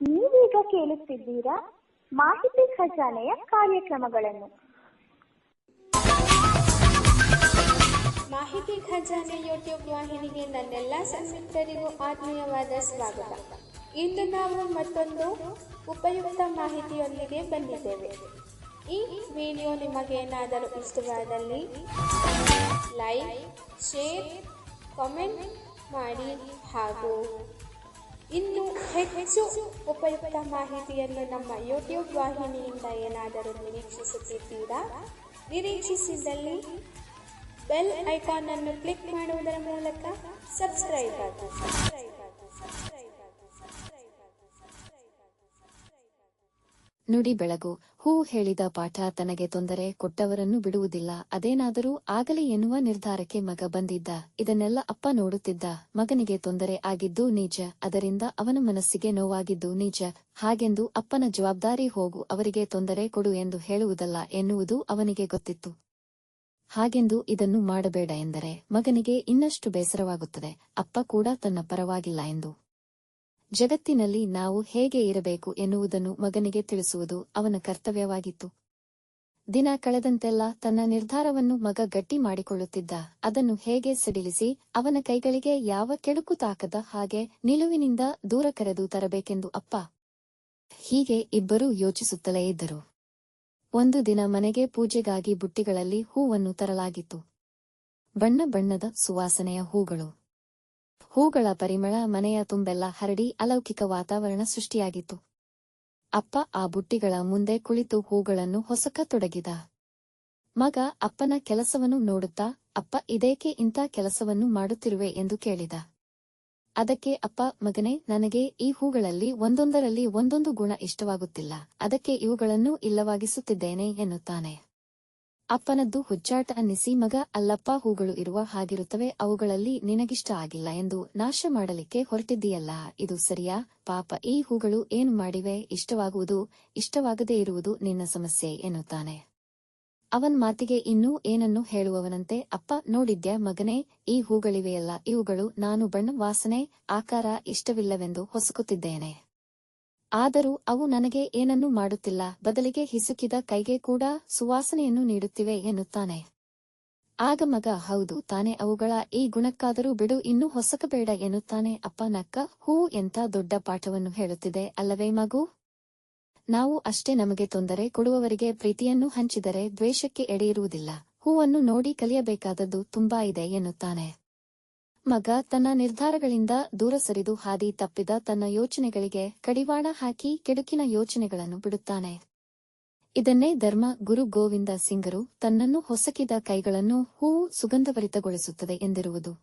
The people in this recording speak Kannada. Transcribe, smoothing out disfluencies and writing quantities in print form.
ನೀವೀಗ ಕೇಳುತ್ತಿದ್ದೀರಾ ಮಾಹಿತಿ ಖಜಾನೆಯ ಕಾರ್ಯಕ್ರಮಗಳನ್ನು. ಮಾಹಿತಿ ಖಜಾನೆ ಯೂಟ್ಯೂಬ್ ವಾಹಿನಿಗೆ ನನ್ನೆಲ್ಲ ಸಂಯುಕ್ತರಿಗೂ ಆತ್ಮೀಯವಾದ ಸ್ವಾಗತ. ಇಂದು ನಾವು ಮತ್ತೊಂದು ಉಪಯುಕ್ತ ಮಾಹಿತಿಯೊಂದಿಗೆ ಬಂದಿದ್ದೇವೆ. ಈ ವಿಡಿಯೋ ನಿಮಗೇನಾದರೂ ಇಷ್ಟವಾದಲ್ಲಿ ಲೈಕ್, ಶೇರ್, ಕಾಮೆಂಟ್ ಮಾಡಿ ಹಾಗೂ ಇನ್ನು ಹೆಚ್ಚು ಉಪಯುಕ್ತ ಮಾಹಿತಿಯನ್ನು ನಮ್ಮ ಯೂಟ್ಯೂಬ್ ವಾಹಿನಿಯಿಂದ ಏನಾದರೂ ನಿರೀಕ್ಷಿಸುತ್ತಿದ್ದೀರಾ? ನಿರೀಕ್ಷಿಸಿದಲ್ಲಿ ಬೆಲ್ ಐಕಾನ್ ಅನ್ನು ಕ್ಲಿಕ್ ಮಾಡುವುದರ ಮೂಲಕ ಸಬ್ಸ್ಕ್ರೈಬ್ ಆಗಿ. ನುಡಿ ಬೆಳಗು. ಹೂ ಹೇಳಿದ ಪಾಠ ತನಗೆ ತೊಂದರೆ ಕೊಟ್ಟವರನ್ನು ಬಿಡುವುದಿಲ್ಲ. ಅದೇನಾದರೂ ಆಗಲಿ ಎನ್ನುವ ನಿರ್ಧಾರಕ್ಕೆ ಮಗ ಬಂದಿದ್ದ. ಇದನ್ನೆಲ್ಲ ಅಪ್ಪ ನೋಡುತ್ತಿದ್ದ. ಮಗನಿಗೆ ತೊಂದರೆ ಆಗಿದ್ದು ನಿಜ, ಅದರಿಂದ ಅವನ ಮನಸ್ಸಿಗೆ ನೋವಾಗಿದ್ದು ನಿಜ. ಹಾಗೆಂದು ಅಪ್ಪನ ಜವಾಬ್ದಾರಿ ಹೋಗು ಅವರಿಗೆ ತೊಂದರೆ ಕೊಡು ಎಂದು ಹೇಳುವುದಲ್ಲ ಎನ್ನುವುದು ಅವನಿಗೆ ಗೊತ್ತಿತ್ತು. ಹಾಗೆಂದು ಇದನ್ನು ಮಾಡಬೇಡ ಎಂದರೆ ಮಗನಿಗೆ ಇನ್ನಷ್ಟು ಬೇಸರವಾಗುತ್ತದೆ. ಅಪ್ಪ ಕೂಡ ತನ್ನ ಪರವಾಗಿಲ್ಲ ಎಂದು. ಜಗತ್ತಿನಲ್ಲಿ ನಾವು ಹೇಗೆ ಇರಬೇಕು ಎನ್ನುವುದನ್ನು ಮಗನಿಗೆ ತಿಳಿಸುವುದು ಅವನ ಕರ್ತವ್ಯವಾಗಿತ್ತು. ದಿನ ಕಳೆದಂತೆಲ್ಲ ತನ್ನ ನಿರ್ಧಾರವನ್ನು ಮಗ ಗಟ್ಟಿ ಮಾಡಿಕೊಳ್ಳುತ್ತಿದ್ದ. ಅದನ್ನು ಹೇಗೆ ಸಡಿಲಿಸಿ ಅವನ ಕೈಗಳಿಗೆ ಯಾವ ಕೆಡುಕು ತಾಕದ ಹಾಗೆ ನಿಲುವಿನಿಂದ ದೂರ ಕರೆದು ತರಬೇಕೆಂದು ಅಪ್ಪ ಹೀಗೆ ಇಬ್ಬರೂ ಯೋಚಿಸುತ್ತಲೇ ಇದ್ದರು. ಒಂದು ದಿನ ಮನೆಗೆ ಪೂಜೆಗಾಗಿ ಬುಟ್ಟಿಗಳಲ್ಲಿ ಹೂವನ್ನು ತರಲಾಗಿತ್ತು. ಬಣ್ಣ ಬಣ್ಣದ ಸುವಾಸನೆಯ ಹೂಗಳು. ಹೂಗಳ ಪರಿಮಳ ಮನೆಯ ತುಂಬೆಲ್ಲ ಹರಡಿ ಅಲೌಕಿಕ ವಾತಾವರಣ ಸೃಷ್ಟಿಯಾಗಿತ್ತು. ಅಪ್ಪ ಆ ಬುಟ್ಟಿಗಳ ಮುಂದೆ ಕುಳಿತು ಹೂಗಳನ್ನು ಹೊಸಕತೊಡಗಿದ. ಮಗ ಅಪ್ಪನ ಕೆಲಸವನ್ನು ನೋಡುತ್ತಾ, ಅಪ್ಪ ಇದೇಕೆ ಇಂಥ ಕೆಲಸವನ್ನು ಮಾಡುತ್ತಿರುವೆ ಎಂದು ಕೇಳಿದ. ಅದಕ್ಕೆ ಅಪ್ಪ, ಮಗನೇ, ನನಗೆ ಈ ಹೂಗಳಲ್ಲಿ ಒಂದೊಂದರಲ್ಲಿ ಒಂದೊಂದು ಗುಣ ಇಷ್ಟವಾಗುತ್ತಿಲ್ಲ, ಅದಕ್ಕೆ ಇವುಗಳನ್ನು ಇಲ್ಲವಾಗಿಸುತ್ತಿದ್ದೇನೆ ಎನ್ನುತ್ತಾನೆ. ಅಪ್ಪನದ್ದು ಹುಚ್ಚಾಟ ಅನ್ನಿಸಿ ಮಗ, ಅಲ್ಲಪ್ಪ, ಹೂಗಳು ಇರುವ ಹಾಗಿರುತ್ತವೆ, ಅವುಗಳಲ್ಲಿ ನಿನಗಿಷ್ಟ ಆಗಿಲ್ಲ ಎಂದು ನಾಶ ಮಾಡಲಿಕ್ಕೆ ಹೊರಟಿದ್ದೀಯಲ್ಲ, ಇದು ಸರಿಯಾ? ಪಾಪ, ಈ ಹೂಗಳು ಏನು ಮಾಡಿವೆ? ಇಷ್ಟವಾಗುವುದು ಇಷ್ಟವಾಗದೇ ಇರುವುದು ನಿನ್ನ ಸಮಸ್ಯೆ ಎನ್ನುತ್ತಾನೆ. ಅವನ್ ಮಾತಿಗೆ ಇನ್ನೂ ಏನನ್ನು ಹೇಳುವವನಂತೆ, ಅಪ್ಪ, ನೋಡಿದ್ಯಾ ಮಗನೇ, ಈ ಹೂಗಳಿವೆಯಲ್ಲ, ಇವುಗಳು ನಾನು ಬಣ್ಣ, ವಾಸನೆ, ಆಕಾರ ಇಷ್ಟವಿಲ್ಲವೆಂದು ಹೊಸಕುತ್ತಿದ್ದೇನೆ. ಆದರೂ ಅವು ನನಗೆ ಏನನ್ನೂ ಮಾಡುತ್ತಿಲ್ಲ, ಬದಲಿಗೆ ಹಿಸುಕಿದ ಕೈಗೆ ಕೂಡ ಸುವಾಸನೆಯನ್ನು ನೀಡುತ್ತಿವೆ ಎನ್ನುತ್ತಾನೆ. ಆಗ ಮಗ, ಹೌದು ತಾನೆ, ಅವುಗಳ ಈ ಗುಣಕ್ಕಾದರೂ ಬಿಡು, ಇನ್ನೂ ಹೊಸಕಬೇಡ ಎನ್ನುತ್ತಾನೆ. ಅಪ್ಪ ನಕ್ಕ, ಹೂ ಎಂಥ ದೊಡ್ಡ ಪಾಠವನ್ನು ಹೇಳುತ್ತಿದೆ ಅಲ್ಲವೇ ಮಗು? ನಾವು ಅಷ್ಟೇ ನಮಗೆ ತೊಂದರೆ ಕೊಡುವವರಿಗೆ ಪ್ರೀತಿಯನ್ನು ಹಂಚಿದರೆ ದ್ವೇಷಕ್ಕೆ ಎಡೆಯಿರುವುದಿಲ್ಲ. ಹೂವನ್ನು ನೋಡಿ ಕಲಿಯಬೇಕಾದದ್ದು ತುಂಬಾ ಇದೆ ಎನ್ನುತ್ತಾನೆ. ಮಗ ತನ್ನ ನಿರ್ಧಾರಗಳಿಂದ ದೂರ ಸರಿದು ಹಾದಿ ತಪ್ಪಿದ ತನ್ನ ಯೋಚನೆಗಳಿಗೆ ಕಡಿವಾಣ ಹಾಕಿ ಕೆಡುಕಿನ ಯೋಚನೆಗಳನ್ನು ಬಿಡುತ್ತಾನೆ. ಇದನ್ನೇ ಧರ್ಮ ಗುರು ಗೋವಿಂದ ಸಿಂಗರು ತನ್ನನ್ನು ಹೊಸಕಿದ ಕೈಗಳನ್ನು ಹೂವು ಸುಗಂಧಭರಿತಗೊಳಿಸುತ್ತದೆ ಎಂದಿರುವುದು.